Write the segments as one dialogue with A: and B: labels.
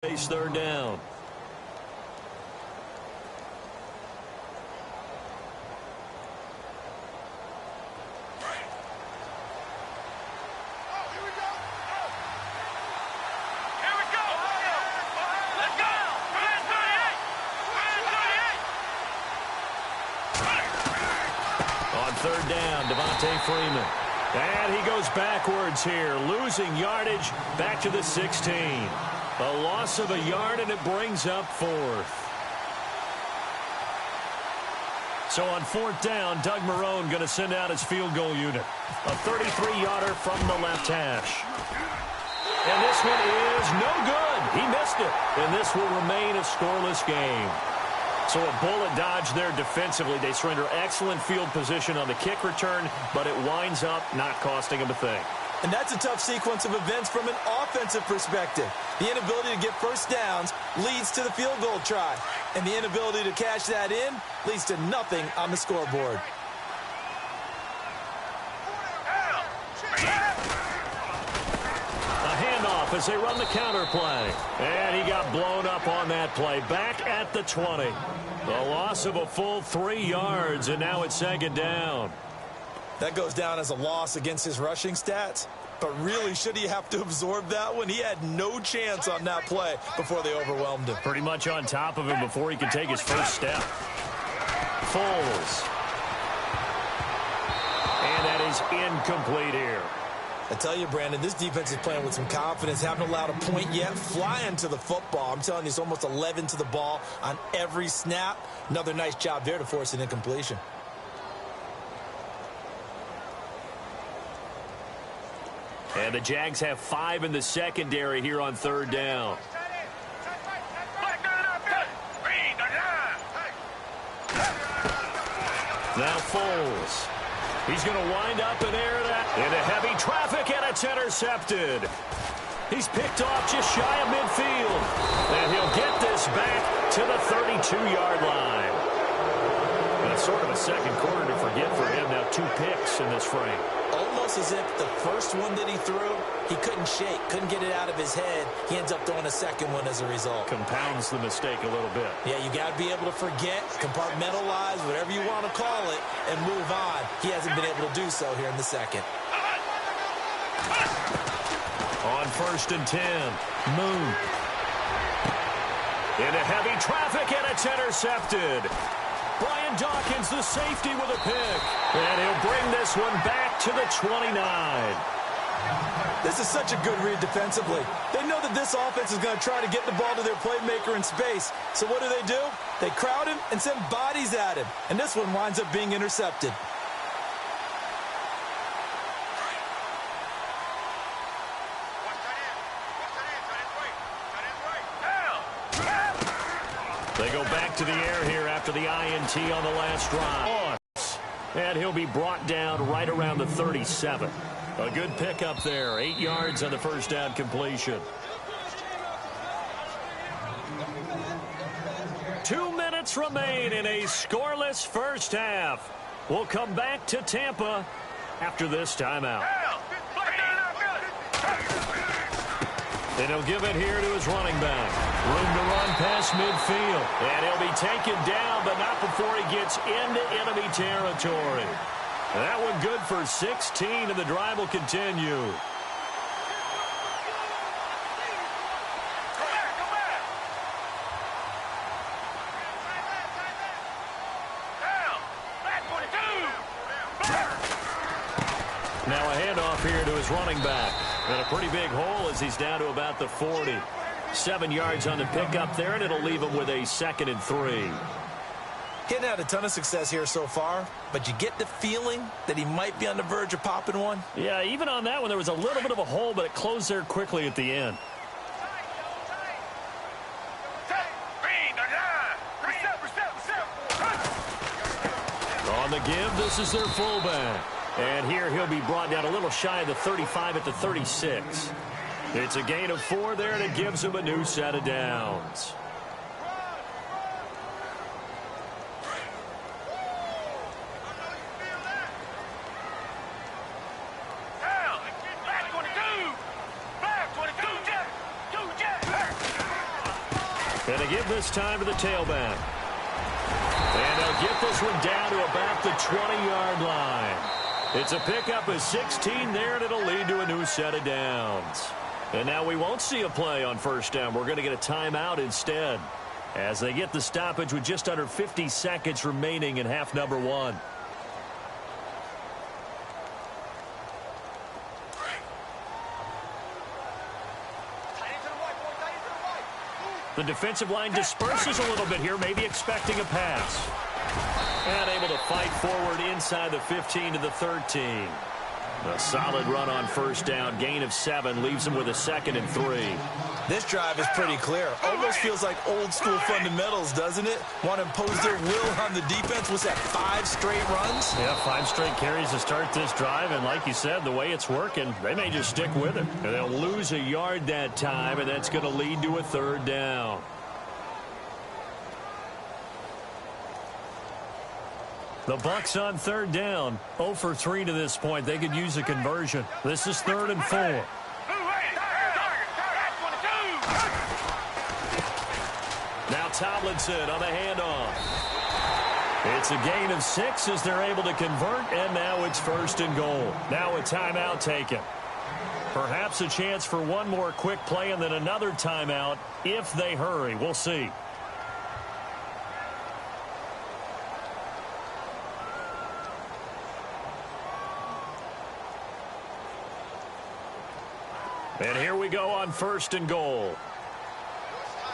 A: Base third down. Third down, Devontae Freeman. And he goes backwards here, losing yardage back to the 16. A loss of a yard, and it brings up fourth. So on fourth down, Doug Marrone going to send out his field goal unit. A 33-yarder from the left hash. And this one is no good. He missed it. And this will remain a scoreless game. So a bullet dodge there defensively. They surrender excellent field position on the kick return, but it winds up not costing them a thing.
B: And that's a tough sequence of events from an offensive perspective. The inability to get first downs leads to the field goal try. And the inability to cash that in leads to nothing on the scoreboard.
A: As they run the counter play. And he got blown up on that play. Back at the 20. The loss of a full 3 yards, and now it's second down.
B: That goes down as a loss against his rushing stats. But really, should he have to absorb that one? He had no chance on that play before they overwhelmed him.
A: Pretty much on top of him before he could take his first step. Foles. And that is incomplete here.
B: I tell you, Brandon, this defense is playing with some confidence. Haven't allowed a point yet. Flying to the football. I'm telling you, it's almost 11 to the ball on every snap. Another nice job there to force an incompletion.
A: And the Jags have 5 in the secondary here on third down. Now Foles. He's going to wind up and air that into heavy traffic, and it's intercepted. He's picked off just shy of midfield. And he'll get this back to the 32-yard line. That's sort of a second quarter to forget for him. Now 2 picks in this frame.
B: Almost as if the first one that he threw, he couldn't shake, couldn't get it out of his head. He ends up throwing a second one as a result.
A: Compounds the mistake a little bit.
B: Yeah, you got to be able to forget, compartmentalize, whatever you want to call it, and move on. He hasn't been able to do so here in the second.
A: On first and 10, Moon. Into heavy traffic, and it's intercepted. Brian Dawkins, the safety, with a pick. And he'll bring this one back to the 29.
B: This is such a good read defensively. They know that this offense is going to try to get the ball to their playmaker in space. So what do? They crowd him and send bodies at him. And this one winds up being intercepted.
A: They go back to the air here after the INT on the last drive. And he'll be brought down right around the 37. A good pickup there. 8 yards on the first down completion. 2 minutes remain in a scoreless first half. We'll come back to Tampa after this timeout. And he'll give it here to his running back. Room to run past midfield. And he'll be taken down, but not before he gets into enemy territory. And that one good for 16, and the drive will continue. Now a handoff here to his running back. And a pretty big hole as he's down to about the 40. 7 yards on the pickup there, and it'll leave him with a 2nd and 3.
B: He hadn't had a ton of success here so far, but you get the feeling that he might be on the verge of popping one.
A: Yeah, even on that one, there was a little bit of a hole, but it closed there quickly at the end. On the give, this is their fullback. And here he'll be brought down a little shy of the 35 at the 36. It's a gain of 4 there, and it gives him a new set of downs. And they give this time to the tailback. And they'll get this one down to about the 20-yard line. It's a pickup of 16 there, and it'll lead to a new set of downs. And now we won't see a play on first down. We're going to get a timeout instead, as they get the stoppage with just under 50 seconds remaining in half number one. The defensive line disperses a little bit here, maybe expecting a pass. And able to fight forward inside the 15 to the 13. A solid run on first down. Gain of 7 leaves them with a 2nd and 3.
B: This drive is pretty clear. Almost feels like old school fundamentals, doesn't it? Want to impose their will on the defense. What's that, 5 straight runs?
A: Yeah, 5 straight carries to start this drive. And like you said, the way it's working, they may just stick with it. And they'll lose a yard that time, and that's going to lead to a 3rd down. The Bucs on 3rd down. 0 for 3 to this point. They could use a conversion. This is 3rd and 4. Now Tomlinson on the handoff. It's a gain of 6 as they're able to convert, and now it's 1st and goal. Now a timeout taken. Perhaps a chance for one more quick play and then another timeout if they hurry. We'll see. And here we go on 1st and goal.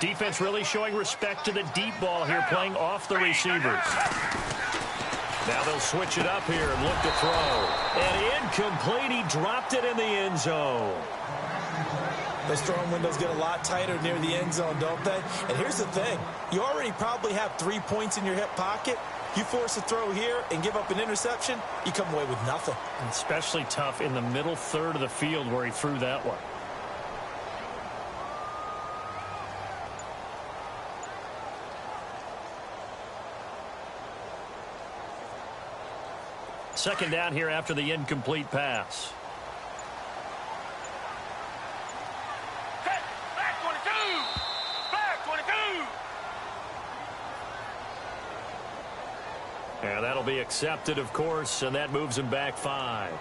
A: Defense really showing respect to the deep ball here, playing off the receivers. Now they'll switch it up here and look to throw. And incomplete. He dropped it in the end zone.
B: Those throwing windows get a lot tighter near the end zone, don't they? And here's the thing. You already probably have 3 points in your hip pocket. You force a throw here and give up an interception, you come away with nothing.
A: And especially tough in the middle third of the field where he threw that one. Second down here after the incomplete pass.
C: Back 22! Back 22!
A: And that'll be accepted, of course, and that moves him back 5.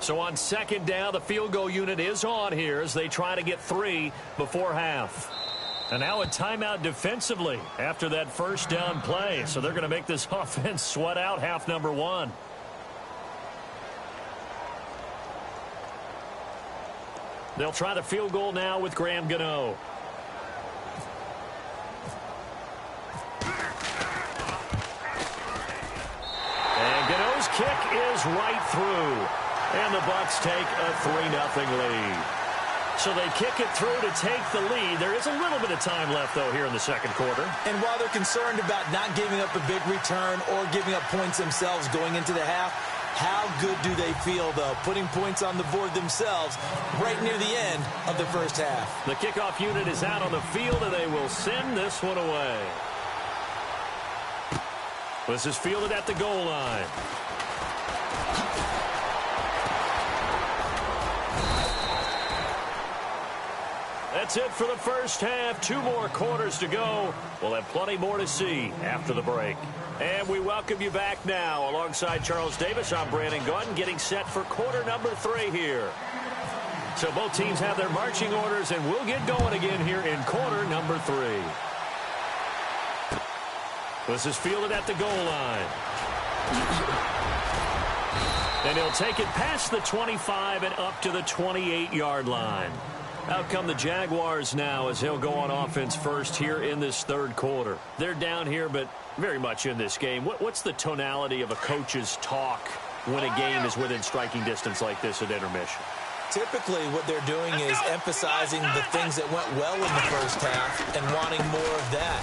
A: So on 2nd down, the field goal unit is on here as they try to get 3 before half. And now a timeout defensively after that first down play. So they're going to make this offense sweat out half number one. They'll try the field goal now with Graham Gano. And Gano's kick is right through. And the Bucs take a 3-0 lead. So they kick it through to take the lead. There is a little bit of time left, though, here in the second quarter.
B: And while they're concerned about not giving up a big return or giving up points themselves going into the half, how good do they feel, though, putting points on the board themselves right near the end of the first half?
A: The kickoff unit is out on the field, and they will send this one away. This is fielded at the goal line. That's it for the first half. 2 more quarters to go. We'll have plenty more to see after the break. And we welcome you back now. Alongside Charles Davis, I'm Brandon Gordon, getting set for quarter number 3 here. So both teams have their marching orders, and we'll get going again here in quarter number 3. This is fielded at the goal line. And he'll take it past the 25 and up to the 28-yard line. Out come the Jaguars now as he'll go on offense first here in this third quarter. They're down here, but very much in this game. What's the tonality of a coach's talk when a game is within striking distance like this at intermission?
B: Typically, what they're doing is emphasizing the things that went well in the first half and wanting more of that.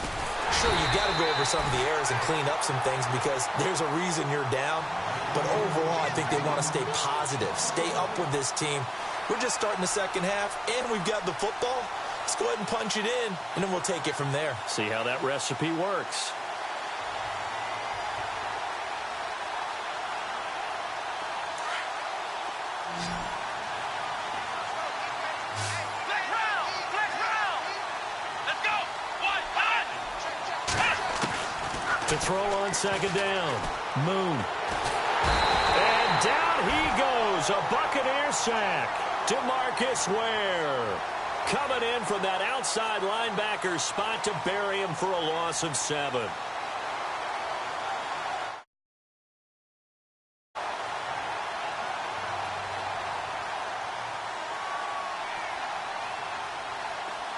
B: Sure, you got to go over some of the errors and clean up some things because there's a reason you're down. But overall, I think they want to stay positive, stay up with this team. We're just starting the second half, and we've got the football. Let's go ahead and punch it in, and then we'll take it from there.
A: See how that recipe works. throw on second down. Moon. And down he goes. A Buccaneer sack. DeMarcus Ware coming in from that outside linebacker spot to bury him for a loss of 7.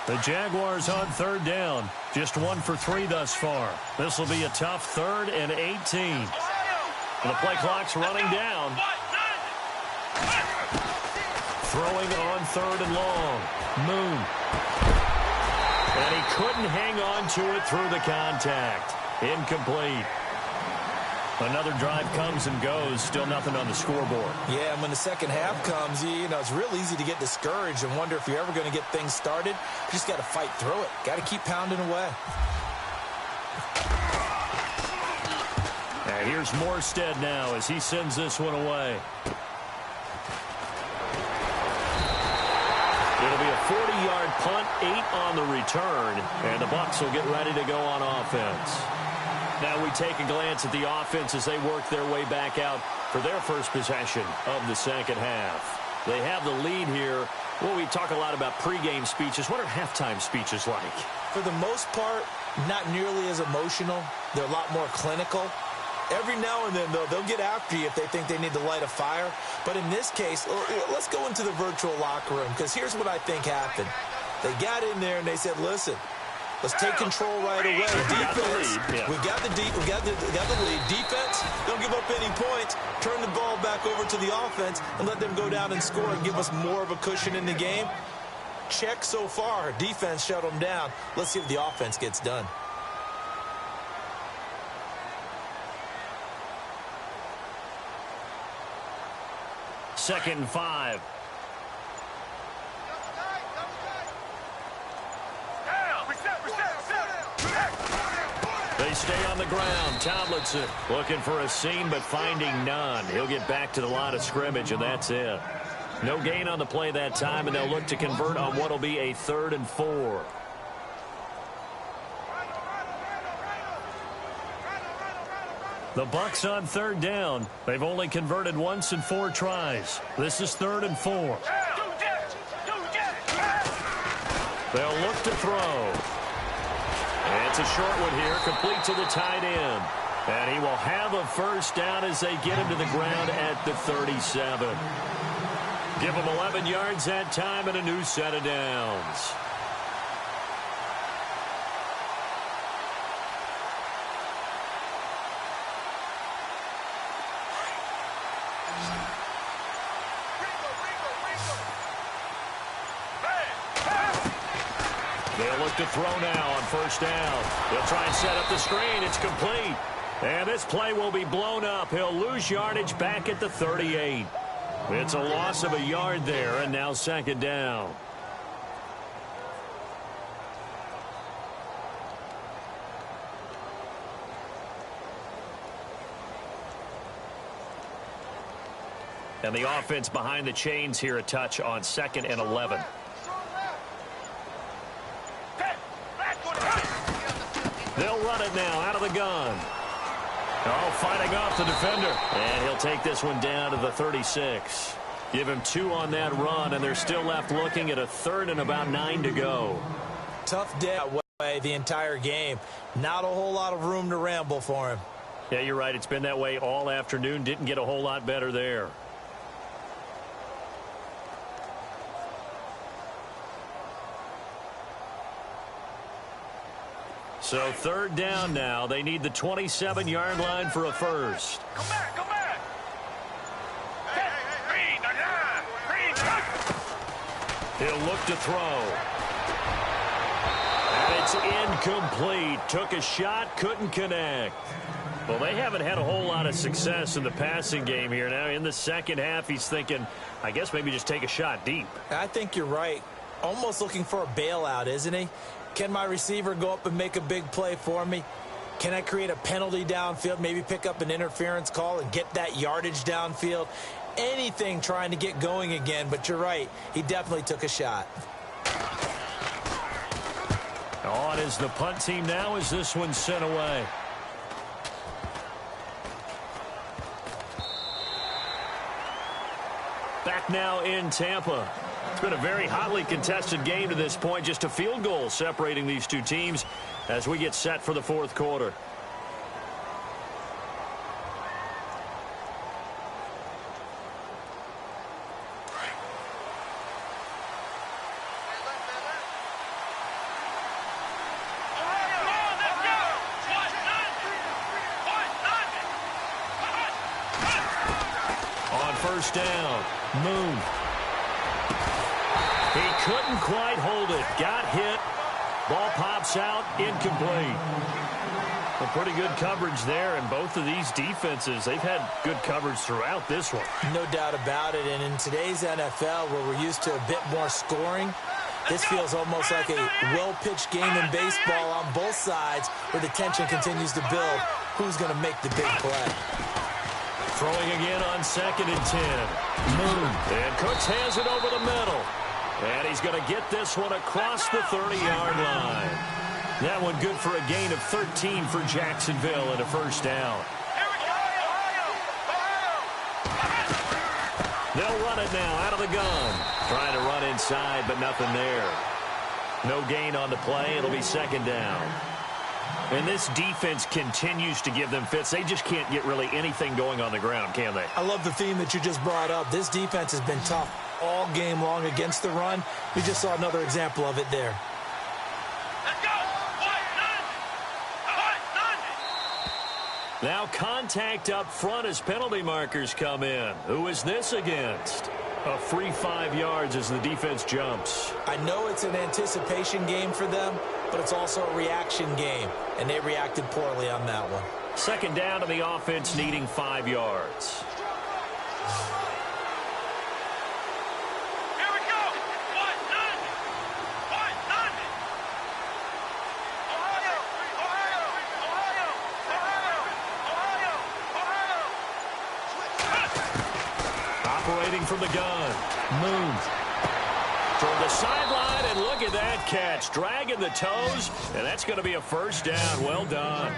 A: The Jaguars on third down. Just 1 for 3 thus far. This will be a tough 3rd and 18. The play clock's running down. Throwing on 3rd and long. Moon. And he couldn't hang on to it through the contact. Incomplete. Another drive comes and goes. Still nothing on the scoreboard.
B: Yeah, and when the second half comes, you know, it's real easy to get discouraged and wonder if you're ever going to get things started. You just got to fight through it. Got to keep pounding away.
A: And here's Morstead now as he sends this one away. It'll be a 40-yard punt, 8 on the return, and the Bucs will get ready to go on offense. Now we take a glance at the offense as they work their way back out for their first possession of the second half. They have the lead here. Well, we talk a lot about pregame speeches. What are halftime speeches like?
B: For the most part, not nearly as emotional. They're a lot more clinical. Every now and then, though, they'll get after you if they think they need to light a fire. But in this case, let's go into the virtual locker room, because here's what I think happened. They got in there and they said, listen, let's take control right away. Defense, we got the lead. Defense, don't give up any points. Turn the ball back over to the offense and let them go down and score and give us more of a cushion in the game. Check so far. Defense shut them down. Let's see if the offense gets done.
A: Second and 5. They stay on the ground. Tomlinson looking for a seam but finding none. He'll get back to the line of scrimmage, and that's it. No gain on the play that time, and they'll look to convert on what will be a 3rd and 4. The Bucs on third down. They've only converted once in 4 tries. This is 3rd and 4. They'll look to throw. And it's a short one here, complete to the tight end. And he will have a first down as they get him to the ground at the 37. Give him 11 yards that time and a new set of downs. They'll look to throw now on first down. They'll try and set up the screen. It's complete. And this play will be blown up. He'll lose yardage back at the 38. It's a loss of a yard there, and now second down. And the offense behind the chains here a touch on 2nd and 11. They'll run it now out of the gun. Oh, fighting off the defender. And he'll take this one down to the 36. Give him 2 on that run, and they're still left looking at a 3rd and about 9 to go.
B: Tough day that way the entire game. Not a whole lot of room to ramble for him.
A: Yeah, you're right. It's been that way all afternoon. Didn't get a whole lot better there. So 3rd down now. They need the 27-yard line for a first.
C: Come back, come back. Read the line.
A: He'll look to throw. And it's incomplete. Took a shot, couldn't connect. Well, they haven't had a whole lot of success in the passing game here. Now in the second half, he's thinking, I guess maybe just take a shot deep.
B: I think you're right. Almost looking for a bailout, isn't he? Can my receiver go up and make a big play for me? Can I create a penalty downfield, maybe pick up an interference call and get that yardage downfield? Anything trying to get going again, but you're right. He definitely took a shot.
A: On is the punt team now as this one's sent away. Back now in Tampa. It's been a very hotly contested game to this point. Just a field goal separating these two teams as we get set for the fourth quarter. First down. Moon. He couldn't quite hold it. Got hit. Ball pops out. Incomplete. A pretty good coverage there, and both of these defenses, they've had good coverage throughout this one.
B: No doubt about it, and in today's NFL, where we're used to a bit more scoring, this feels almost like a well-pitched game in baseball on both sides where the tension continues to build. Who's going to make the big play?
A: Throwing again on 2nd and 10. Moon. And Cooks has it over the middle. And he's going to get this one across the 30-yard line. That one good for a gain of 13 for Jacksonville and a first down. They'll run it now out of the gun. Trying to run inside, but nothing there. No gain on the play. It'll be 2nd down. And this defense continues to give them fits. They just can't get really anything going on the ground, can they?
B: I love the theme that you just brought up. This defense has been tough all game long against the run. We just saw another example of it there.
C: Let's go!
A: Now contact up front as penalty markers come in. Who is this against? A free 5 yards as the defense jumps.
B: I know it's an anticipation game for them, but it's also a reaction game, and they reacted poorly on that one.
A: 2nd down to the offense needing 5 yards.
C: Here we go!
A: Operating from the gun. Moon. From the sideline, and look at that catch. Dragging the toes, and that's going to be a first down. Well done.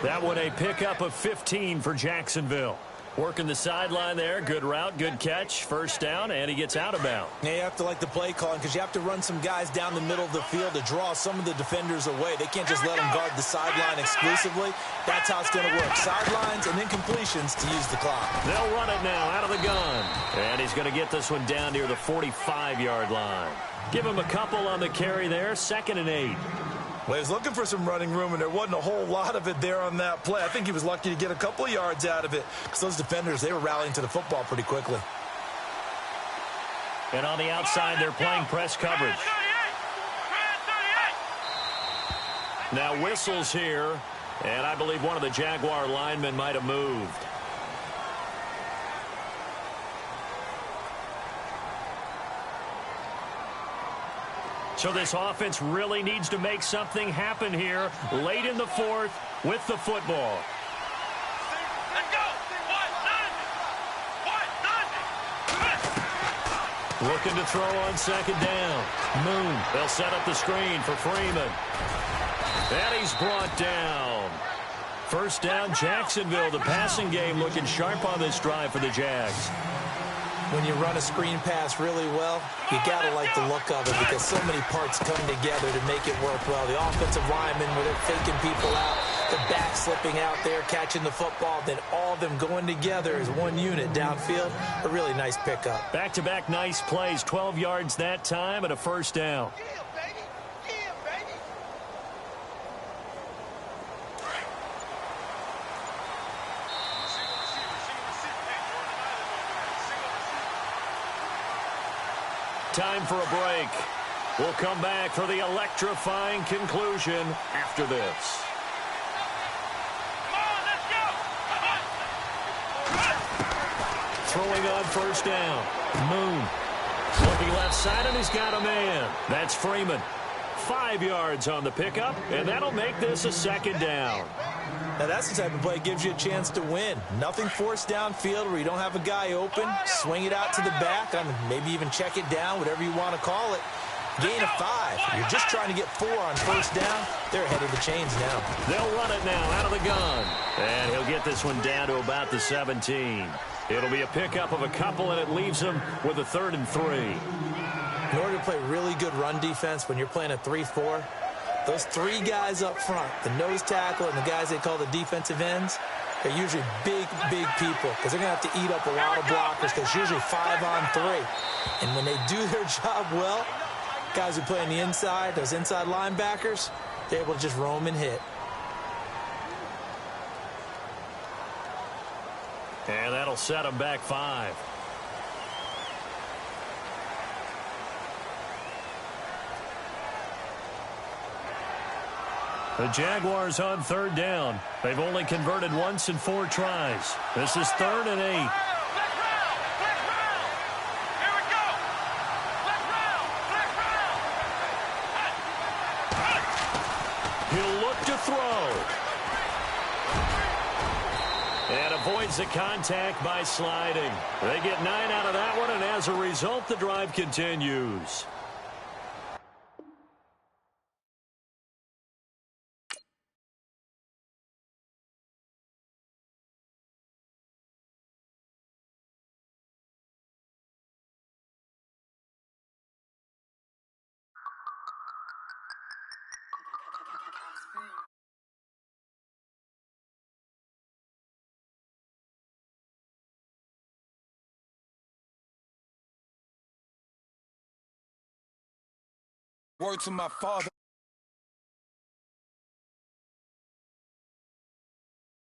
A: That one a pickup of 15 for Jacksonville. Working the sideline there. Good route, good catch. First down, and he gets out of bounds.
B: Yeah, you have to like the play calling because you have to run some guys down the middle of the field to draw some of the defenders away. They can't just let them guard the sideline exclusively. That's how it's going to work. Sidelines and then completions to use the clock.
A: They'll run it now out of the gun. And he's going to get this one down near the 45-yard line. Give him a couple on the carry there. 2nd and 8.
B: Well, he was looking for some running room, and there wasn't a whole lot of it there on that play. I think he was lucky to get a couple of yards out of it because those defenders, they were rallying to the football pretty quickly.
A: And on the outside, they're playing press coverage. Now whistles here, and I believe one of the Jaguar linemen might have moved. So this offense really needs to make something happen here late in the fourth with the football.
C: Let's go!
A: Looking to throw on 2nd down. Moon. They'll set up the screen for Freeman. And he's brought down. First down, Jacksonville. The passing game looking sharp on this drive for the Jags.
B: When you run a screen pass really well, you got to like the look of it because so many parts come together to make it work well. The offensive linemen, where they're faking people out, the back slipping out there, catching the football, then all of them going together as one unit downfield. A really nice pickup.
A: Back-to-back nice plays, 12 yards that time and a first down. Time for a break. We'll come back for the electrifying conclusion after this. Throwing on first down. Moon. Looking left side, and he's got a man. That's Freeman. 5 yards on the pickup, and that'll make this a 2nd down.
B: Now that's the type of play that gives you a chance to win. Nothing forced downfield where you don't have a guy open. Swing it out to the back. Maybe even check it down, whatever you want to call it. Gain of 5. You're just trying to get 4 on first down. They're ahead of the chains now.
A: They'll run it now out of the gun. And he'll get this one down to about the 17. It'll be a pickup of a couple, and it leaves them with a 3rd and 3.
B: In order to play really good run defense when you're playing a 3-4, those 3 guys up front, the nose tackle and the guys they call the defensive ends, they're usually big, big people because they're going to have to eat up a lot of blockers because it's usually 5-on-3. And when they do their job well, guys who play on the inside, those inside linebackers, they're able to just roam and hit.
A: And that'll set them back 5. The Jaguars on 3rd down. They've only converted once in 4 tries. This is 3rd and 8. He'll look to throw. And avoids the contact by sliding. They get 9 out of that one, and as a result, the drive continues.
D: Word to my father.